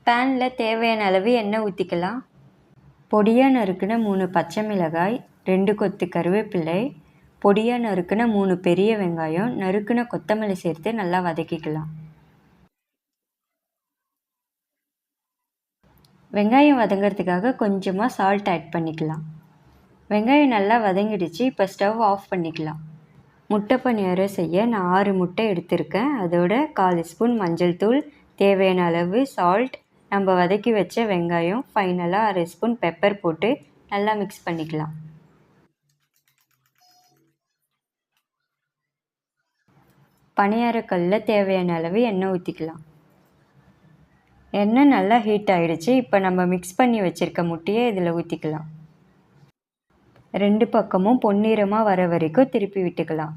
பேனில் தேவையான அளவு எண்ணெய் ஊற்றிக்கலாம். பொடியாக நறுக்குன 3 பச்சை மிளகாய், 2 கொத்து கருவேப்பிலை, பொடியாக நறுக்குன 3 பெரிய வெங்காயம், நறுக்குன கொத்தமல்லி சேர்த்து நல்லா வதக்கிக்கலாம். வெங்காயம் வதங்கிறதுக்காக கொஞ்சமாக சால்ட் ஆட் பண்ணிக்கலாம். வெங்காயம் நல்லா வதங்கிடுச்சு. இப்போ ஸ்டவ் ஆஃப் பண்ணிக்கலாம். முட்டை பணியாரம் செய்ய நான் 6 முட்டை எடுத்திருக்கேன். அதோட 1/4 ஸ்பூன் மஞ்சள் தூள், தேவையான அளவு சால்ட், நம்ம வதக்கி வச்ச வெங்காயம், ஃபைனலாக 1/2 ஸ்பூன் பெப்பர் போட்டு நல்லா மிக்ஸ் பண்ணிக்கலாம். பணியாரக்கல்லில் தேவையான அளவு எண்ணெய் ஊற்றிக்கலாம். எண்ணெய் நல்லா ஹீட் ஆகிடுச்சு. இப்போ நம்ம மிக்ஸ் பண்ணி வச்சுருக்க முட்டையை இதில் ஊற்றிக்கலாம். 2 பக்கமும் பொன்னிறமாக வர வரைக்கும் திருப்பி விட்டுக்கலாம்.